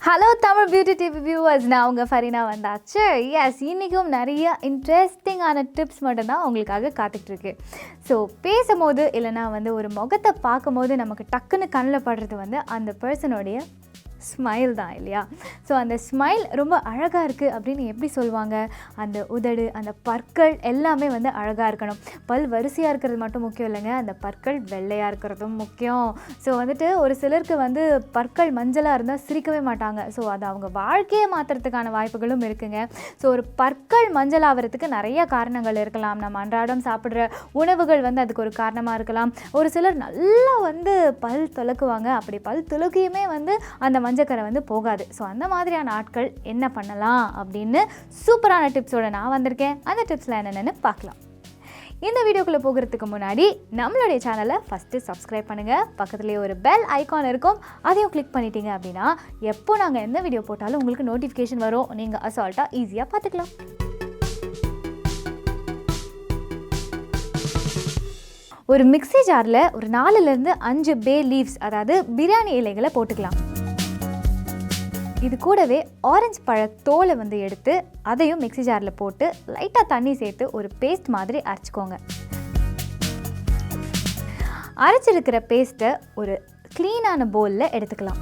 Hello Tamil beauty TV viewers, நான் உங்கள் ஃபரீனா வந்தாச்சு. எஸ், இன்றைக்கும் நிறைய இன்ட்ரெஸ்டிங்கான டிப்ஸ் மட்டும்தான் உங்களுக்காக காத்துட்ருக்கு. ஸோ பேசும்போது இல்லைனா ஒரு முகத்தை பார்க்கும்போது நமக்கு டக்குன்னு கண்ணில் படுறது அந்த பர்சனுடைய ஸ்மைல் தான் இல்லையா? ஸோ அந்த ஸ்மைல் ரொம்ப அழகாக இருக்குது அப்படின்னு எப்படி சொல்லுவாங்க? அந்த உதடு, அந்த பற்கள் எல்லாமே அழகாக இருக்கணும். பல் வரிசையாக இருக்கிறது மட்டும் முக்கியம் இல்லைங்க, அந்த பற்கள் வெள்ளையாக இருக்கிறதும் முக்கியம். ஸோ ஒரு சிலருக்கு பற்கள் மஞ்சளாக இருந்தால் சிரிக்கவே மாட்டாங்க. ஸோ அது அவங்க வாழ்க்கையை மாற்றுறதுக்கான வாய்ப்புகளும் இருக்குங்க. ஸோ ஒரு பற்கள் மஞ்சள் ஆகிறதுக்கு நிறைய காரணங்கள் இருக்கலாம். நம்ம அன்றாடம் சாப்பிட்ற உணவுகள் அதுக்கு ஒரு காரணமாக இருக்கலாம். ஒரு சிலர் நல்லா பல் துலக்குவாங்க. அப்படி பல் துலக்கியுமே அந்த மஞ்சக்கரை போகாது. ஸோ அந்த மாதிரியான ஆட்கள் என்ன பண்ணலாம் அப்படின்னு சூப்பரான டிப்ஸோட நான் வந்திருக்கேன். அந்த டிப்ஸில் என்னென்னு பார்க்கலாம். இந்த வீடியோக்குள்ளே போகிறதுக்கு முன்னாடி நம்மளுடைய சேனலை ஃபஸ்ட்டு சப்ஸ்கிரைப் பண்ணுங்கள். பக்கத்துலேயே ஒரு பெல் ஐக்கான் இருக்கும், அதையும் கிளிக் பண்ணிட்டீங்க அப்படின்னா எப்போ நாங்கள் எந்த வீடியோ போட்டாலும் உங்களுக்கு நோட்டிஃபிகேஷன் வரும். நீங்கள் அசால்ட்டாக ஈஸியாக பார்த்துக்கலாம். ஒரு மிக்ஸி ஜாரில் ஒரு 4லேருந்து 5 பே லீவ்ஸ், அதாவது பிரியாணி இலைகளை போட்டுக்கலாம். இது கூடவே ஆரஞ்சு பழ தோலை எடுத்து அதையும் மிக்ஸி ஜாரில் போட்டு லைட்டாக தண்ணி சேர்த்து ஒரு பேஸ்ட் மாதிரி அரைச்சிக்கோங்க. அரைச்சிருக்கிற பேஸ்ட்டை ஒரு க்ளீனான பவுலில் எடுத்துக்கலாம்.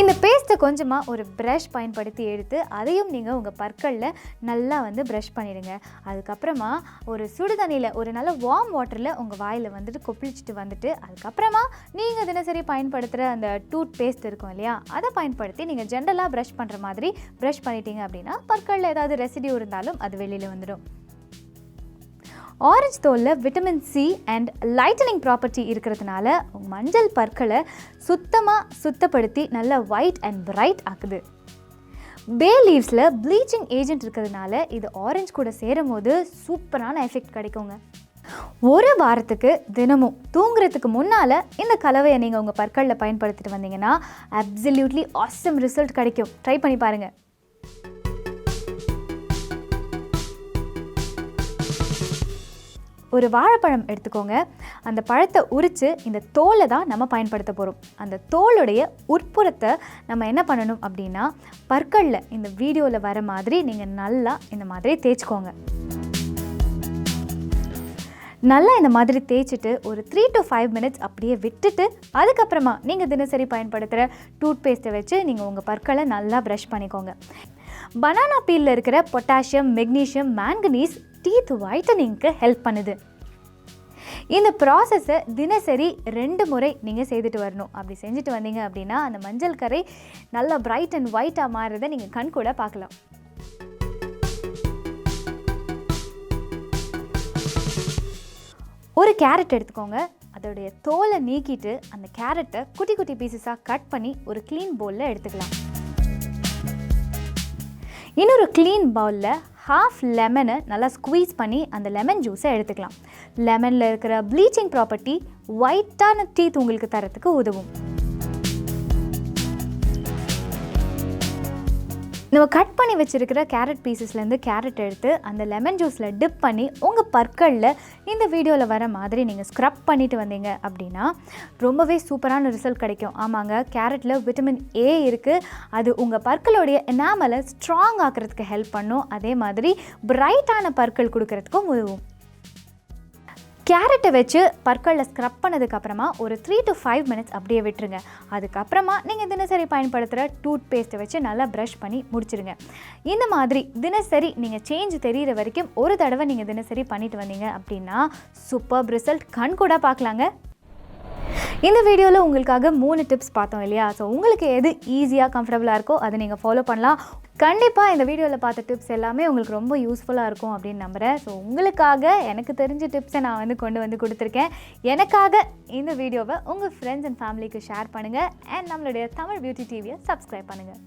இந்த பேஸ்ட்டை கொஞ்சமாக ஒரு ப்ரஷ் பயன்படுத்தி எடுத்து அதையும் நீங்கள் உங்கள் பற்களில் நல்லா ப்ரஷ் பண்ணிடுங்க. அதுக்கப்புறமா ஒரு சுடு தண்ணியில் ஒரு நல்ல வார்ம் வாட்டரில் உங்கள் வாயில் கொப்பளிச்சுட்டு அதுக்கப்புறமா நீங்கள் தினசரி பயன்படுத்துகிற அந்த டூத் பேஸ்ட் இருக்கும் இல்லையா, அதை பயன்படுத்தி நீங்கள் ஜென்ரலாக ப்ரஷ் பண்ணுற மாதிரி ப்ரஷ் பண்ணிட்டீங்க அப்படின்னா பற்களில் ஏதாவது ரெசிடியூ இருந்தாலும் அது வெளியில் வந்துடும். ஆரஞ்சு தோலில் vitamin C and lightening property இருக்கிறதுனால மஞ்சள் பற்களை சுத்தப்படுத்தி நல்லா ஒயிட் அண்ட் பிரைட் ஆக்குது. பே லீவ்ஸில் ப்ளீச்சிங் ஏஜென்ட் இருக்கிறதுனால இது ஆரஞ்சு கூட சேரும் போது சூப்பரான எஃபெக்ட் கிடைக்குங்க. ஒரு வாரத்துக்கு தினமும் தூங்குறதுக்கு முன்னால் இந்த கலவையை நீங்கள் உங்கள் பற்களில் பயன்படுத்திட்டு வந்தீங்கன்னா அப்சல்யூட்லி ஆசம் ரிசல்ட் கிடைக்கும். ட்ரை பண்ணி பாருங்கள். ஒரு வாழைப்பழம் எடுத்துக்கோங்க. அந்த பழத்தை உரித்து இந்த தோலை தான் நம்ம பயன்படுத்த போகிறோம். அந்த தோலுடைய உட்புறத்தை நம்ம என்ன பண்ணணும் அப்படின்னா பற்களில் இந்த வீடியோவில் வர மாதிரி நீங்கள் நல்லா இந்த மாதிரி தேய்ச்சிக்கோங்க. நல்லா இந்த மாதிரி தேய்ச்சிட்டு ஒரு 3 to 5 மினிட்ஸ் அப்படியே விட்டுட்டு அதுக்கப்புறமா நீங்கள் தினசரி பயன்படுத்துகிற டூத் பேஸ்ட்டை வச்சு நீங்கள் உங்கள் பற்களை நல்லா ப்ரஷ் பண்ணிக்கோங்க. பனானா பீலில் இருக்கிற பொட்டாசியம், மெக்னீஷியம், மேங்கனீஸ் டீத் ஒயிட்டனிங்க்கு ஹெல்ப் பண்ணுது. இந்த ப்ராசஸை தினசரி 2 முறை நீங்கள் செய்துட்டு வரணும். அப்படி செஞ்சுட்டு வந்தீங்க அப்படின்னா அந்த மஞ்சள் கரை நல்லா பிரைட் அண்ட் ஒயிட்டாக மாறுறதை நீங்கள் கண் கூட பார்க்கலாம். ஒரு கேரட் எடுத்துக்கோங்க. அதோடைய தோலை நீக்கிட்டு அந்த கேரட்டை குட்டி குட்டி பீசஸாக கட் பண்ணி ஒரு க்ளீன் பவுலில் எடுத்துக்கலாம். இன்னொரு க்ளீன் பவுலில் ஹாஃப் லெமனை நல்லா ஸ்குவீஸ் பண்ணி அந்த லெமன் ஜூஸை எடுத்துக்கலாம். லெமனில் இருக்கிற ப்ளீச்சிங் ப்ராப்பர்ட்டி ஒயிட்டான டீத் உங்களுக்கு தரத்துக்கு உதவும். நம்ம கட் பண்ணி வச்சுருக்கிற கேரட் பீசஸ்லேருந்து கேரட் எடுத்து அந்த லெமன் ஜூஸில் டிப் பண்ணி உங்கள் பற்களில் இந்த வீடியோவில் வர மாதிரி நீங்கள் ஸ்க்ரப் பண்ணிட்டு வந்தீங்க அப்படின்னா ரொம்பவே சூப்பரான ரிசல்ட் கிடைக்கும். ஆமாங்க, கேரட்டில் விட்டமின் ஏ இருக்குது. அது உங்கள் பற்களுடைய எனாமலை ஸ்ட்ராங் ஆக்கிறதுக்கு ஹெல்ப் பண்ணும். அதே மாதிரி பிரைட்டான பற்கள் கொடுக்கறதுக்கும் உதவும். கேரட்டை வச்சு பற்களில் ஸ்க்ரப் பண்ணதுக்கப்புறமா ஒரு 3 to 5 மினிட்ஸ் அப்படியே விட்டுருங்க. அதுக்கப்புறமா நீங்கள் தினசரி பயன்படுத்துகிற டூத் பேஸ்ட்டை வச்சு நல்லா ப்ரஷ் பண்ணி முடிச்சிடுங்க. இந்த மாதிரி தினசரி நீங்கள் சேஞ்ச் தெரிகிற வரைக்கும் ஒரு தடவை நீங்கள் தினசரி பண்ணிட்டு வந்தீங்க அப்படின்னா சூப்பர் ரிசல்ட் கண் கூட பார்க்கலாங்க. இந்த வீடியோவில் உங்களுக்காக 3 டிப்ஸ் பார்த்தோம் இல்லையா? ஸோ உங்களுக்கு எது ஈஸியாக கம்ஃபர்டபுளாக இருக்கோ அதை நீங்கள் ஃபாலோ பண்ணலாம். கண்டிப்பாக இந்த வீடியோவில் பார்த்த டிப்ஸ் எல்லாமே உங்களுக்கு ரொம்ப யூஸ்ஃபுல்லாக இருக்கும் அப்படின்னு நம்புகிறேன். ஸோ உங்களுக்காக எனக்கு தெரிஞ்ச டிப்ஸை நான் கொண்டு கொடுத்துருக்கேன். எனக்காக இந்த வீடியோவை உங்கள் ஃப்ரெண்ட்ஸ் அண்ட் ஃபேமிலிக்கு ஷேர் பண்ணுங்கள். அண்ட் நம்மளுடைய தமிழ் பியூட்டி டிவியை சப்ஸ்கிரைப் பண்ணுங்கள்.